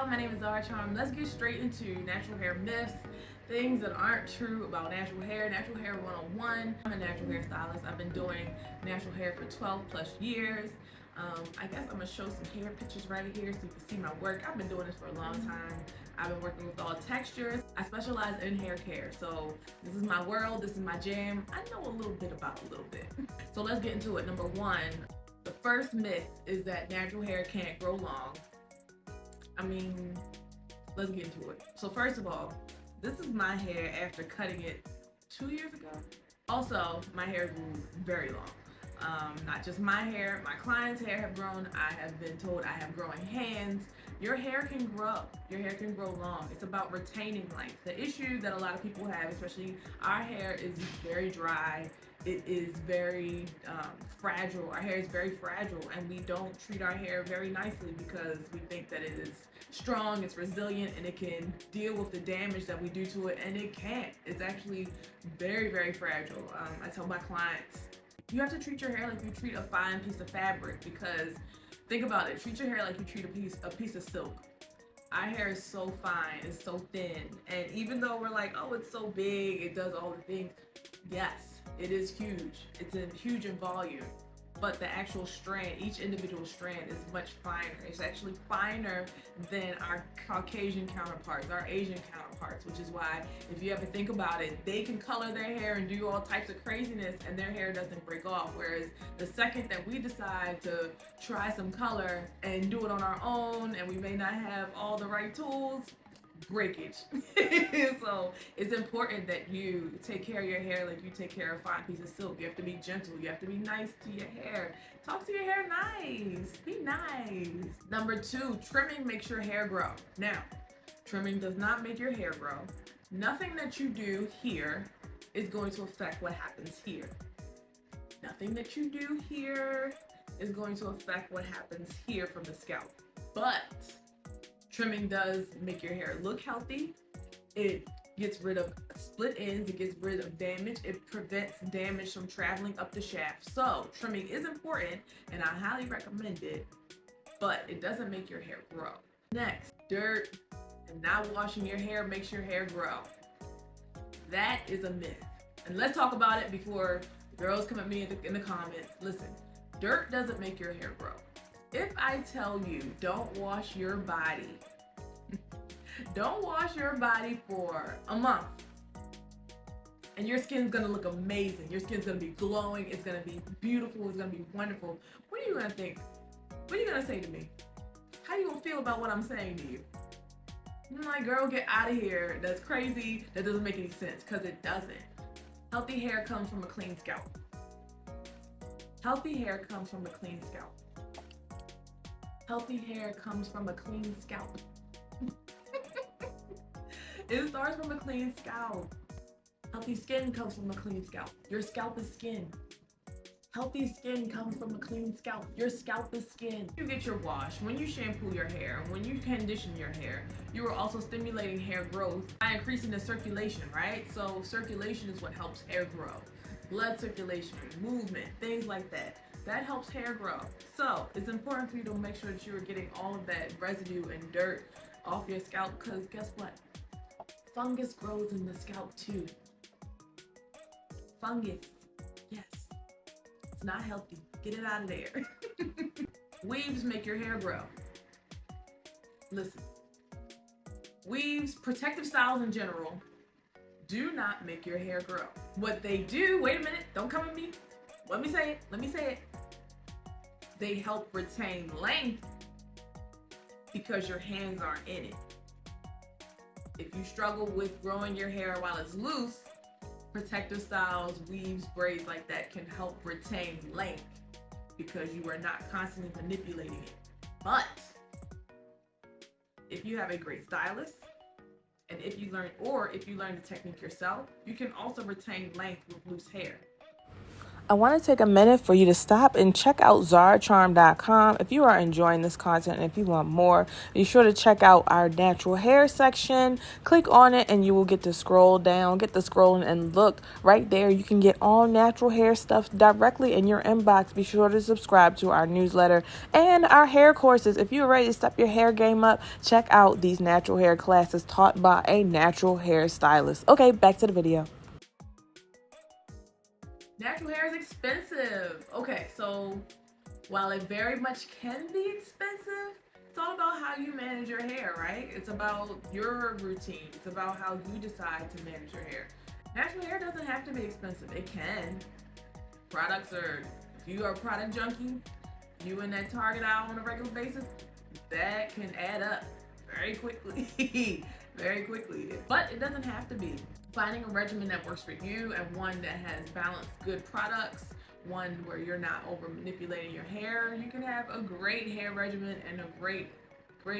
my name is Zarah. Let's get straight into natural hair myths, things that aren't true about natural hair. Natural hair 101. I'm a natural hair stylist. I've been doing natural hair for 12 plus years. I guess I'm gonna show some hair pictures right here so you can see my work. I've been doing this for a long time. I've been working with all textures. I specialize in hair care, so this is my world, this is my jam. I know a little bit about a little bit. So let's get into it. Number one, the first myth is that natural hair can't grow long. I mean, let's get into it. So first of all, this is my hair after cutting it 2 years ago. Also, my hair grew very long. Not just my hair, my clients' hair have grown. I have been told I have growing hands. Your hair can grow. Your hair can grow long. It's about retaining length. The issue that a lot of people have, especially our hair, is very dry. It is very fragile. Our hair is very fragile, and we don't treat our hair very nicely because we think that it is strong, it's resilient, and it can deal with the damage that we do to it, and it can't. It's actually very, very fragile. I tell my clients, you have to treat your hair like you treat a fine piece of fabric, because think about it, treat your hair like you treat a piece of silk. Our hair is so fine, it's so thin, and even though we're like, oh, it's so big, it does all the things, yes, it is huge. It's huge in volume, but the actual strand, each individual strand is much finer. It's actually finer than our Caucasian counterparts, our Asian counterparts, which is why, if you ever think about it, they can color their hair and do all types of craziness and their hair doesn't break off. Whereas the second that we decide to try some color and do it on our own, and we may not have all the right tools, breakage. So it's important that you take care of your hair like you take care of a fine piece of silk. You have to be gentle. You have to be nice to your hair. Talk to your hair nice. Be nice. Number two, trimming makes your hair grow. Now, trimming does not make your hair grow. Nothing that you do here is going to affect what happens here. Nothing that you do here is going to affect what happens here from the scalp. But trimming does make your hair look healthy. It gets rid of split ends, it gets rid of damage, it prevents damage from traveling up the shaft. So trimming is important and I highly recommend it, but it doesn't make your hair grow. Next, dirt and not washing your hair makes your hair grow. That is a myth. And let's talk about it before the girls come at me in the comments. Listen, dirt doesn't make your hair grow. If I tell you don't wash your body, don't wash your body for a month, and your skin's gonna look amazing, your skin's gonna be glowing, it's gonna be beautiful, it's gonna be wonderful, what are you gonna think? What are you gonna say to me? How are you gonna feel about what I'm saying to you? I'm like, girl, get out of here. That's crazy. That doesn't make any sense, because it doesn't. Healthy hair comes from a clean scalp. Healthy hair comes from a clean scalp. Healthy hair comes from a clean scalp. It starts from a clean scalp. Healthy skin comes from a clean scalp. Your scalp is skin. Healthy skin comes from a clean scalp. Your scalp is skin. You get your wash, when you shampoo your hair, when you condition your hair, you are also stimulating hair growth by increasing the circulation, right? So circulation is what helps hair grow. Blood circulation, movement, things like that. That helps hair grow. So it's important for you to make sure that you are getting all of that residue and dirt off your scalp, because guess what? Fungus grows in the scalp too. Fungus, yes. It's not healthy. Get it out of there. Weaves make your hair grow. Listen, weaves, protective styles in general, do not make your hair grow. What they do, wait a minute, don't come at me. Let me say it. They help retain length because your hands aren't in it. If you struggle with growing your hair while it's loose, protective styles, weaves, braids like that can help retain length because you are not constantly manipulating it. But if you have a great stylist, and if you learn the technique yourself, you can also retain length with loose hair. I want to take a minute for you to stop and check out ZarahCharm.com. If you are enjoying this content and if you want more, be sure to check out our natural hair section. Click on it and you will get to scroll down, get the scrolling, and look right there. You can get all natural hair stuff directly in your inbox. Be sure to subscribe to our newsletter and our hair courses. If you're ready to step your hair game up, check out these natural hair classes taught by a natural hair stylist. Okay, back to the video. Natural hair is expensive. Okay, so while it very much can be expensive, it's all about how you manage your hair, right? It's about your routine. It's about how you decide to manage your hair. Natural hair doesn't have to be expensive. It can. Products are, if you are a product junkie, you in that Target aisle on a regular basis, that can add up very quickly. Very quickly. But it doesn't have to be. Finding a regimen that works for you and one that has balanced good products, one where you're not over manipulating your hair. You can have a great hair regimen and a great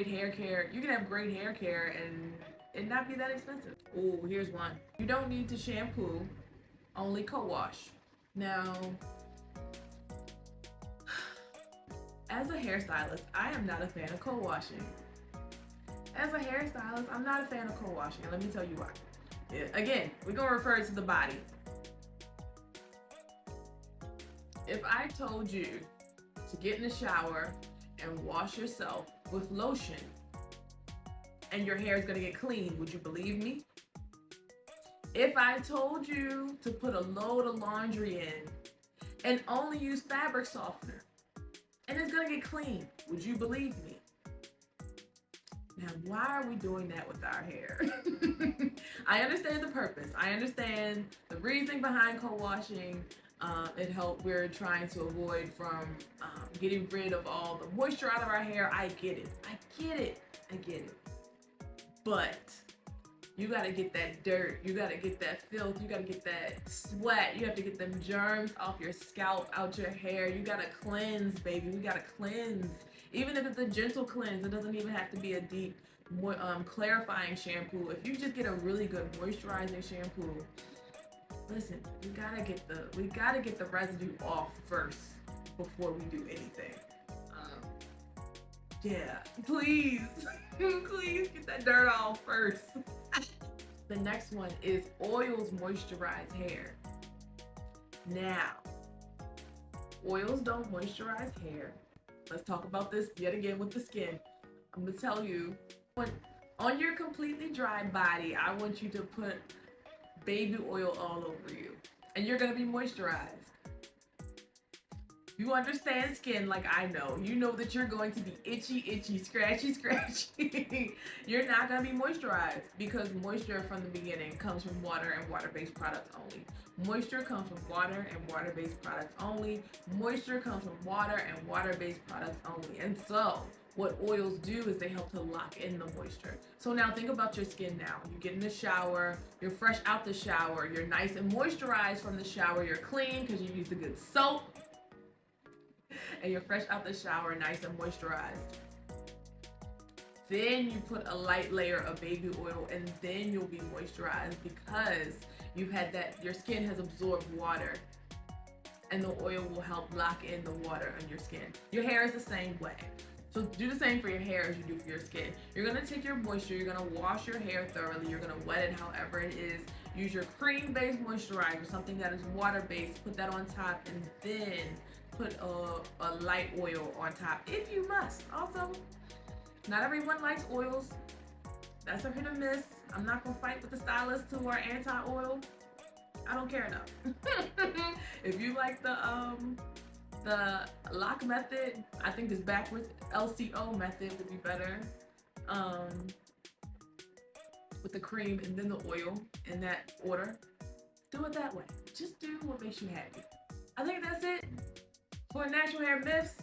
hair care. You can have great hair care and it not be that expensive. Oh, here's one. You don't need to shampoo, only co-wash. Now, as a hairstylist, I am not a fan of co-washing. As a hairstylist, I'm not a fan of co-washing, and let me tell you why. Again, we're going to refer to the body. If I told you to get in the shower and wash yourself with lotion and your hair is going to get clean, would you believe me? If I told you to put a load of laundry in and only use fabric softener and it's going to get clean, would you believe me? Now, why are we doing that with our hair? I understand the purpose. I understand the reasoning behind co-washing. We're trying to avoid from getting rid of all the moisture out of our hair. I get it. But you gotta get that dirt. You gotta get that filth. You gotta get that sweat. You have to get them germs off your scalp, out your hair. You gotta cleanse, baby. We gotta cleanse. Even if it's a gentle cleanse, it doesn't even have to be a deep, clarifying shampoo. If you just get a really good moisturizing shampoo, listen, we gotta get the residue off first before we do anything. Yeah, please, please get that dirt off first. The next one is oils moisturize hair. Now, oils don't moisturize hair. Let's talk about this yet again with the skin. I'm gonna tell you, on your completely dry body, I want you to put baby oil all over you, and you're gonna be moisturized. You understand skin like I know. You know that you're going to be itchy, scratchy. You're not gonna be moisturized because moisture from the beginning comes from water and water-based products only. Moisture comes from water and water-based products only. Moisture comes from water and water-based products only. And so, what oils do is they help to lock in the moisture. So now think about your skin now. You get in the shower, you're fresh out the shower, you're nice and moisturized from the shower, you're clean because you used a good soap, and you're fresh out the shower, nice and moisturized. Then you put a light layer of baby oil and then you'll be moisturized because you've had that, your skin has absorbed water and the oil will help lock in the water on your skin. Your hair is the same way. So do the same for your hair as you do for your skin. You're gonna take your moisture, you're gonna wash your hair thoroughly, you're gonna wet it however it is. Use your cream-based moisturizer, something that is water-based, put that on top and then put a light oil on top if you must. Also, not everyone likes oils. That's a hit or miss. I'm not gonna fight with the stylists who are anti-oil. I don't care enough. If you like the lock method, I think this backwards LCO method would be better. With the cream and then the oil in that order. Do it that way. Just do what makes you happy. I think that's it for Natural Hair Myths.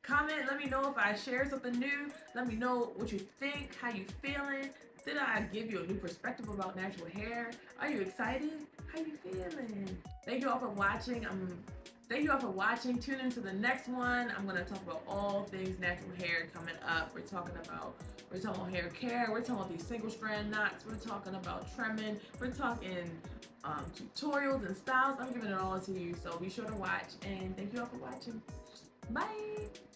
Comment, let me know if I shared something new. Let me know what you think, how you feeling. Did I give you a new perspective about natural hair? Are you excited? How you feeling? Thank you all for watching. Tune into the next one. I'm gonna talk about all things natural hair coming up. We're talking about hair care. We're talking about these single strand knots. We're talking about trimming. We're talking tutorials and styles. I'm giving it all to you, so be sure to watch, and thank you all for watching. Bye.